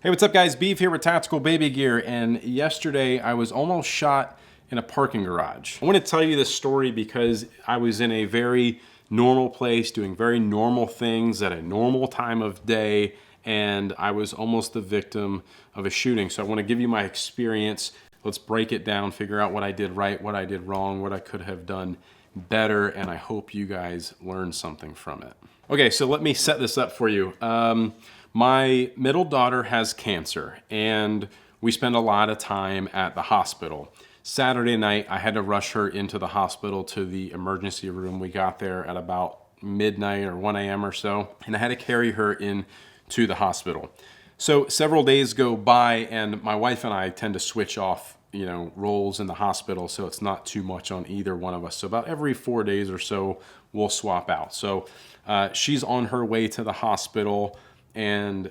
Hey, what's up guys? Beef here with Tactical Baby Gear, and yesterday I was almost shot in a parking garage. I want to tell you this story because I was in a very normal place doing very normal things at a normal time of day, and I was almost the victim of a shooting. So I want to give you my experience. Let's break it down, figure out what I did right, what I did wrong, what I could have done better, and I hope you guys learned something from it. Okay, so let me set this up for you. My middle daughter has cancer, and we spend a lot of time at the hospital. Saturday night, I had to rush her into the hospital to the emergency room. We got there at about midnight or 1 a.m. or so, and I had to carry her in to the hospital. So several days go by, and my wife and I tend to switch off, roles in the hospital, so it's not too much on either one of us. So about every 4 days or so, we'll swap out. So she's on her way to the hospital, and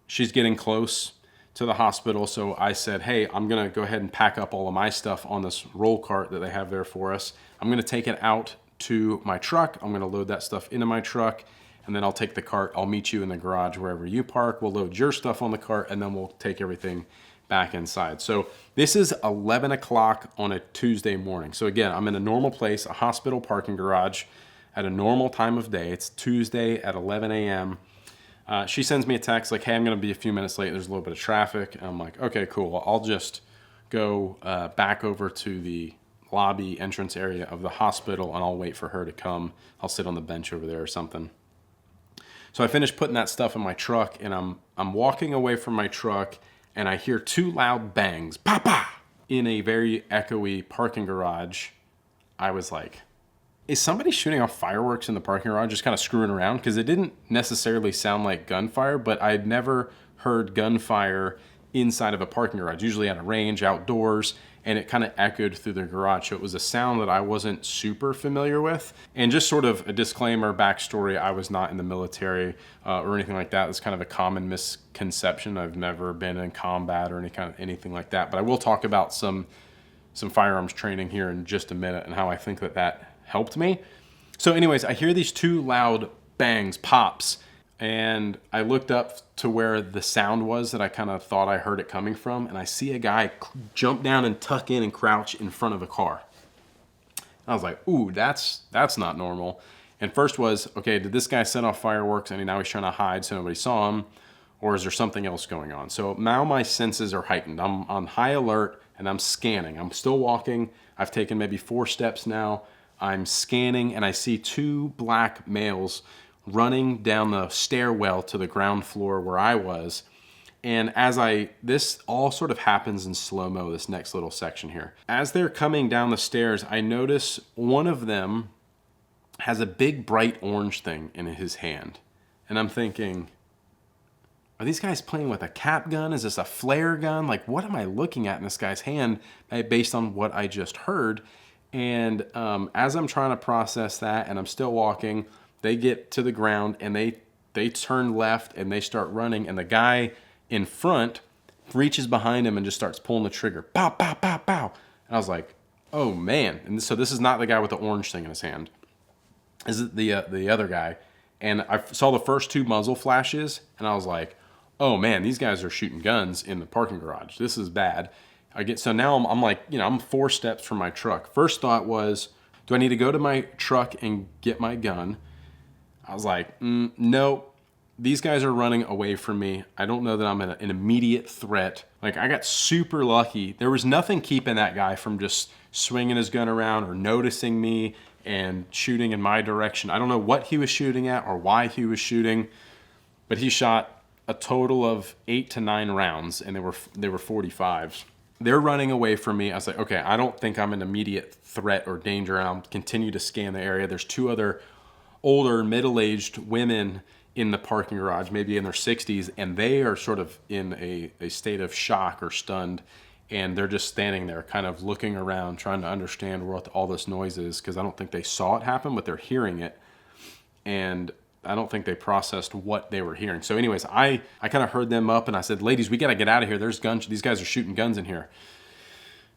she's getting close to the hospital. So I said, hey, I'm gonna go ahead and pack up all of my stuff on this roll cart that they have there for us. I'm gonna take it out to my truck. I'm gonna load that stuff into my truck, and then I'll take the cart. I'll meet you in the garage wherever you park. We'll load your stuff on the cart, and then we'll take everything back inside. So this is 11 o'clock on a Tuesday morning. So again, I'm in a normal place, a hospital parking garage at a normal time of day. It's Tuesday at 11 a.m. She sends me a text like, hey, I'm gonna be a few minutes late. There's a little bit of traffic. And I'm like, okay, cool. I'll just go back over to the lobby entrance area of the hospital, and I'll wait for her to come. I'll sit on the bench over there or something. So I finished putting that stuff in my truck, and I'm walking away from my truck, and I hear two loud bangs, pa, in a very echoey parking garage. I was like, is somebody shooting off fireworks in the parking garage, just kind of screwing around? Because it didn't necessarily sound like gunfire, but I'd never heard gunfire inside of a parking garage, usually at a range, outdoors, and it kind of echoed through the garage. So it was a sound that I wasn't super familiar with. And just sort of a disclaimer, backstory, I was not in the military or anything like that. It's kind of a common misconception. I've never been in combat or anything like that. But I will talk about some firearms training here in just a minute and how I think that helped me. So anyways, I hear these two loud bangs, pops, and I looked up to where the sound was that I kind of thought I heard it coming from, and I see a guy jump down and tuck in and crouch in front of a car. I was like, ooh, that's not normal. And first was, okay, did this guy set off fireworks and now he's trying to hide so nobody saw him, or is there something else going on? So now my senses are heightened. I'm on high alert and I'm scanning. I'm still walking. I've taken maybe 4 steps now. I'm scanning, and I see 2 black males running down the stairwell to the ground floor where I was. And this all sort of happens in slow-mo, this next little section here. As they're coming down the stairs, I notice one of them has a big bright orange thing in his hand. And I'm thinking, are these guys playing with a cap gun? Is this a flare gun? Like, what am I looking at in this guy's hand based on what I just heard? And as I'm trying to process that, and I'm still walking, they get to the ground, and they turn left, and they start running, and the guy in front reaches behind him and just starts pulling the trigger. Pow, pow, pow, pow. And I was like, oh, man. And so this is not the guy with the orange thing in his hand. This is the other guy. And I saw the first 2 muzzle flashes, and I was like, oh, man, these guys are shooting guns in the parking garage. This is bad. So now I'm like, I'm 4 steps from my truck. First thought was, do I need to go to my truck and get my gun? I was like, no, these guys are running away from me. I don't know that I'm an immediate threat. Like, I got super lucky. There was nothing keeping that guy from just swinging his gun around or noticing me and shooting in my direction. I don't know what he was shooting at or why he was shooting, but he shot a total of 8 to 9 rounds, and they were 45s. They're running away from me. I was like, okay, I don't think I'm an immediate threat or danger. And I'll continue to scan the area. There's 2 other older, middle-aged women in the parking garage, maybe in their 60s, and they are sort of in a state of shock or stunned, and they're just standing there kind of looking around, trying to understand what all this noise is, because I don't think they saw it happen, but they're hearing it, and I don't think they processed what they were hearing. So anyways, I kind of heard them up, and I said, ladies, we got to get out of here. There's guns. These guys are shooting guns in here.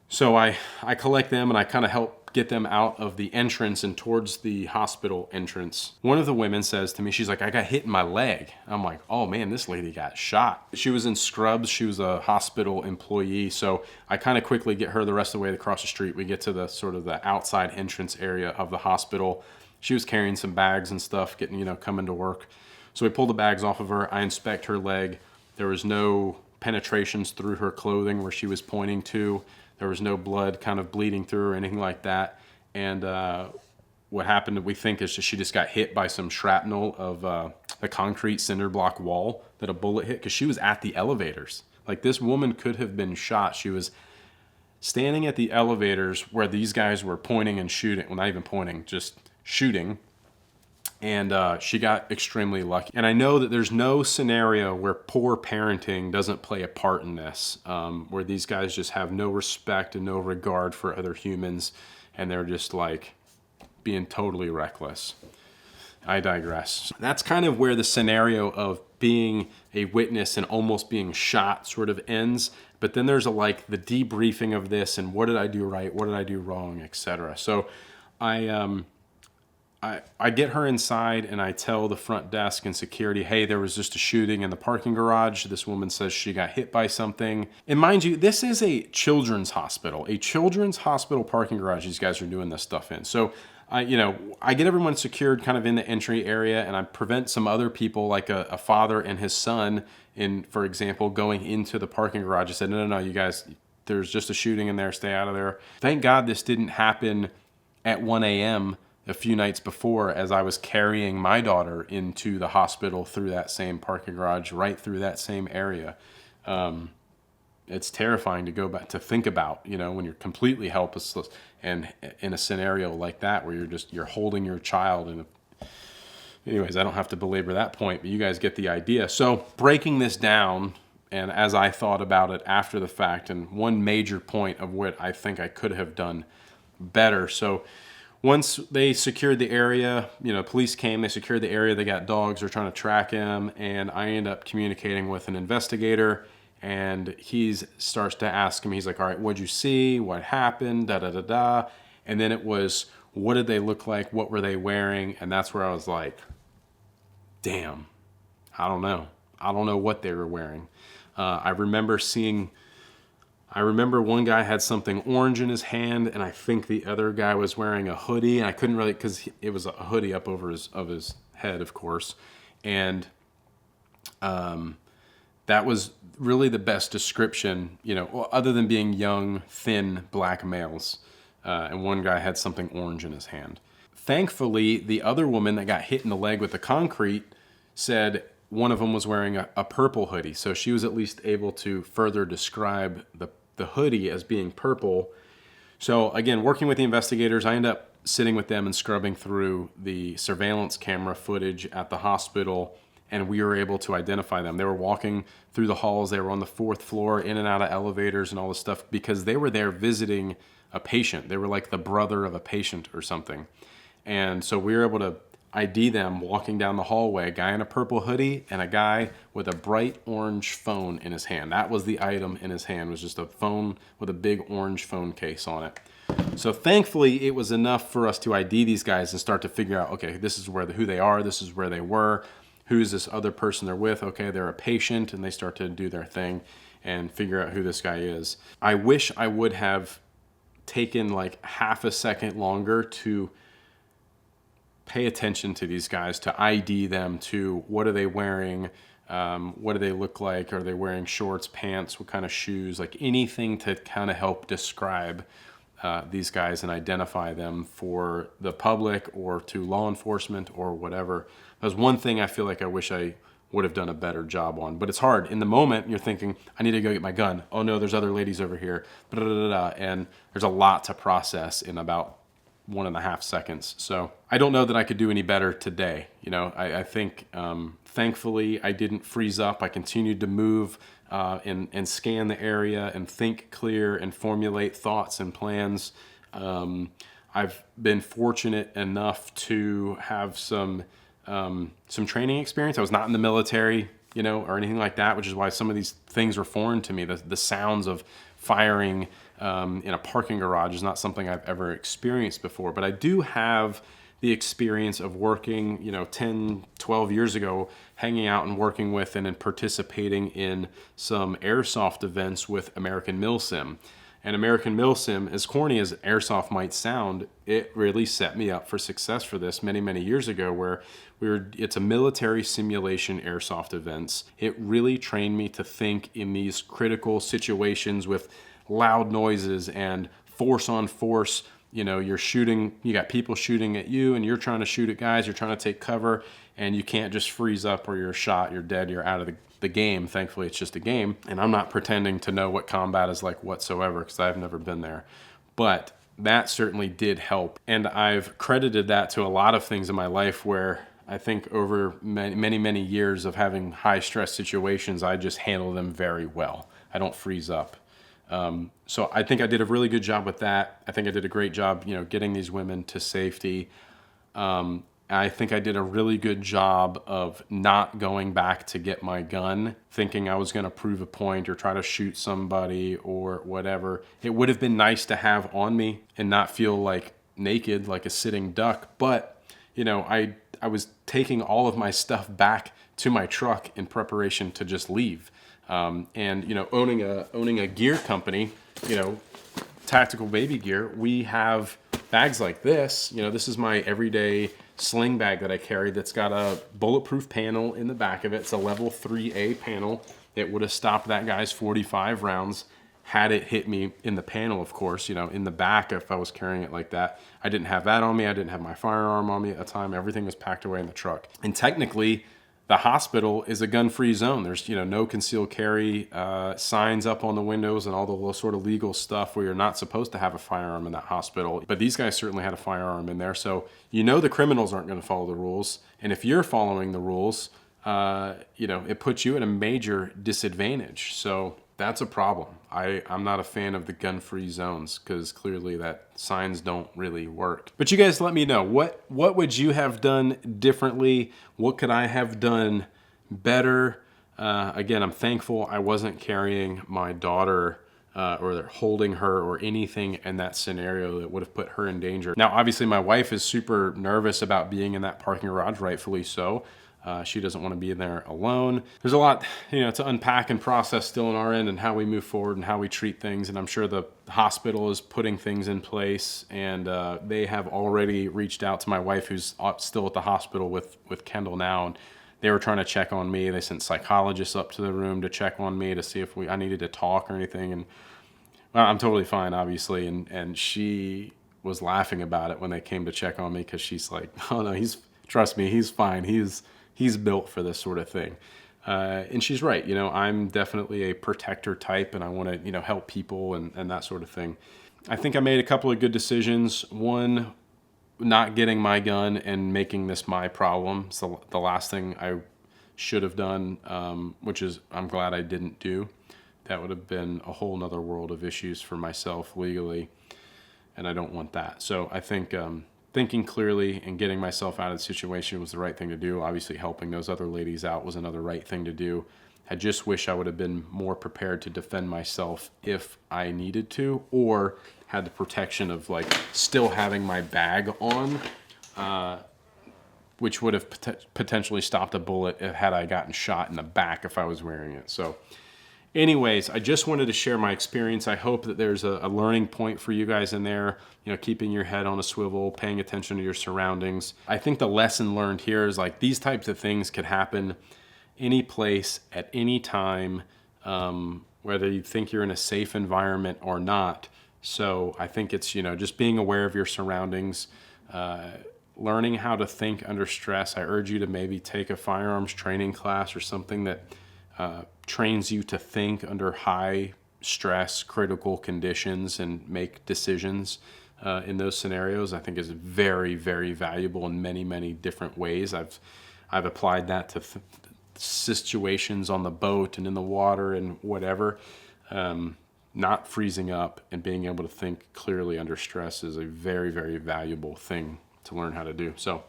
So I collect them, and I kind of help get them out of the entrance and towards the hospital entrance, one of the women says to me, she's like, I got hit in my leg. I'm like, oh man, this lady got shot. She was in scrubs. She was a hospital employee. So I kind of quickly get her the rest of the way across the street. We get to the sort of the outside entrance area of the hospital. She was carrying some bags and stuff, getting, coming to work. So we pull the bags off of her. I inspect her leg. There was no penetrations through her clothing where she was pointing to. There was no blood kind of bleeding through or anything like that. And what happened, we think, is she just got hit by some shrapnel of a concrete cinder block wall that a bullet hit, because she was at the elevators. Like, this woman could have been shot. She was standing at the elevators where these guys were pointing and shooting. Well, not even pointing, just shooting. And she got extremely lucky. And I know that there's no scenario where poor parenting doesn't play a part in this, where these guys just have no respect and no regard for other humans, and they're just like being totally reckless. I digress. That's kind of where the scenario of being a witness and almost being shot sort of ends. But then there's the debriefing of this and what did I do right, what did I do wrong, etc. So I get her inside and I tell the front desk and security, hey, there was just a shooting in the parking garage. This woman says she got hit by something. And mind you, this is a children's hospital parking garage these guys are doing this stuff in. So I get everyone secured kind of in the entry area, and I prevent some other people, like a father and his son, for example, going into the parking garage. I said, no, you guys, there's just a shooting in there, stay out of there. Thank God this didn't happen at 1 a.m. a few nights before, as I was carrying my daughter into the hospital through that same parking garage, right through that same area. It's terrifying to go back to think about, when you're completely helpless and in a scenario like that where you're holding your child. Anyways, I don't have to belabor that point, but you guys get the idea. So breaking this down, and as I thought about it after the fact, and one major point of what I think I could have done better. So once they secured the area, police came, they secured the area, they got dogs, they're trying to track him, and I end up communicating with an investigator, and he starts to ask me, he's like, all right, what'd you see? What happened? Da-da-da-da. And then it was, what did they look like? What were they wearing? And that's where I was like, damn, I don't know. I don't know what they were wearing. I remember one guy had something orange in his hand, and I think the other guy was wearing a hoodie, and I couldn't really, because it was a hoodie up over his head, of course. And that was really the best description, other than being young, thin, black males. And one guy had something orange in his hand. Thankfully, the other woman that got hit in the leg with the concrete said one of them was wearing a purple hoodie. So she was at least able to further describe the hoodie as being purple. So again, working with the investigators, I end up sitting with them and scrubbing through the surveillance camera footage at the hospital, and we were able to identify them. They were walking through the halls. They were on the 4th floor, in and out of elevators and all this stuff, because they were there visiting a patient. They were like the brother of a patient or something. And so we were able to ID them walking down the hallway, a guy in a purple hoodie and a guy with a bright orange phone in his hand. That was the item in his hand, was just a phone with a big orange phone case on it. So thankfully, it was enough for us to ID these guys and start to figure out, okay, this is who they are, this is where they were, who's this other person they're with, okay, they're a patient, and they start to do their thing and figure out who this guy is. I wish I would have taken like half a second longer to pay attention to these guys, to ID them, to what are they wearing, what do they look like, are they wearing shorts, pants, what kind of shoes, like anything to kind of help describe these guys and identify them for the public or to law enforcement or whatever. That's one thing I feel like I wish I would have done a better job on. But it's hard. In the moment, you're thinking, I need to go get my gun. Oh no, there's other ladies over here. And there's a lot to process in about 1.5 seconds. So I don't know that I could do any better today. I think thankfully I didn't freeze up. I continued to move and scan the area and think clear and formulate thoughts and plans. I've been fortunate enough to have some training experience. I was not in the military. you know, or anything like that, which is why some of these things are foreign to me. The sounds of firing in a parking garage is not something I've ever experienced before, but I do have the experience of working, you know, 10, 12 years ago, hanging out and working with and participating in some airsoft events with American Milsim. And American Milsim, as corny as airsoft might sound, it really set me up for success for this many, many years ago, where it's a military simulation airsoft events. It really trained me to think in these critical situations with loud noises and force on force. You know, you're shooting, you got people shooting at you and you're trying to shoot at guys, you're trying to take cover, and you can't just freeze up or you're shot, you're dead, you're out of the game. Thankfully, it's just a game. And I'm not pretending to know what combat is like whatsoever, because I've never been there. But that certainly did help. And I've credited that to a lot of things in my life where I think over many, many years of having high stress situations, I just handle them very well. I don't freeze up. So I think I did a really good job with that. I think I did a great job, you know, getting these women to safety. I think I did a really good job of not going back to get my gun, thinking I was going to prove a point or try to shoot somebody or whatever. It would have been nice to have on me and not feel like naked, like a sitting duck. But, you know, I was taking all of my stuff back to my truck in preparation to just leave. And, you know, owning a gear company, you know, tactical baby gear, we have bags like this. You know, this is my everyday sling bag that I carry that's got a bulletproof panel in the back of it. It's a level 3A panel. It would have stopped that guy's 45 rounds had it hit me in the panel, of course, you know, in the back if I was carrying it like that. I didn't have that on me. I didn't have my firearm on me at the time. Everything was packed away in the truck. And technically, the hospital is a gun-free zone. There's, you know, no concealed carry signs up on the windows and all the sort of legal stuff where you're not supposed to have a firearm in that hospital. But these guys certainly had a firearm in there. So, you know, the criminals aren't going to follow the rules. And if you're following the rules, you know, it puts you at a major disadvantage. So that's a problem. I'm not a fan of the gun-free zones because clearly that signs don't really work. But you guys let me know, what would you have done differently? What could I have done better? Again, I'm thankful I wasn't carrying my daughter or holding her or anything in that scenario that would have put her in danger. Now, obviously, my wife is super nervous about being in that parking garage, rightfully so. She doesn't want to be in there alone. There's a lot, you know, to unpack and process still on our end and how we move forward and how we treat things. And I'm sure the hospital is putting things in place, and they have already reached out to my wife, who's still at the hospital with Kendall now. And they were trying to check on me. They sent psychologists up to the room to check on me to see if I needed to talk or anything. And well, I'm totally fine, obviously. And she was laughing about it when they came to check on me because she's like, oh no, trust me, he's fine. He's built for this sort of thing. And she's right. You know, I'm definitely a protector type and I want to, you know, help people and that sort of thing. I think I made a couple of good decisions. One, not getting my gun and making this my problem. It's the last thing I should have done, which is I'm glad I didn't do. That would have been a whole nother world of issues for myself legally. And I don't want that. So I think thinking clearly and getting myself out of the situation was the right thing to do. Obviously, helping those other ladies out was another right thing to do. I just wish I would have been more prepared to defend myself if I needed to, or had the protection of like still having my bag on, which would have potentially stopped a bullet had I gotten shot in the back if I was wearing it. So anyways, I just wanted to share my experience. I hope that there's a learning point for you guys in there, you know, keeping your head on a swivel, paying attention to your surroundings. I think the lesson learned here is like these types of things could happen any place at any time, whether you think you're in a safe environment or not. So I think it's, you know, just being aware of your surroundings, learning how to think under stress. I urge you to maybe take a firearms training class or something that trains you to think under high stress, critical conditions and make decisions in those scenarios. I think is very, very valuable in many, many different ways. I've applied that to situations on the boat and in the water and whatever. Not freezing up and being able to think clearly under stress is a very, very valuable thing to learn how to do. So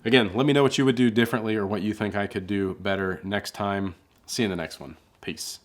Again, let me know what you would do differently or what you think I could do better next time. See you in the next one. Peace.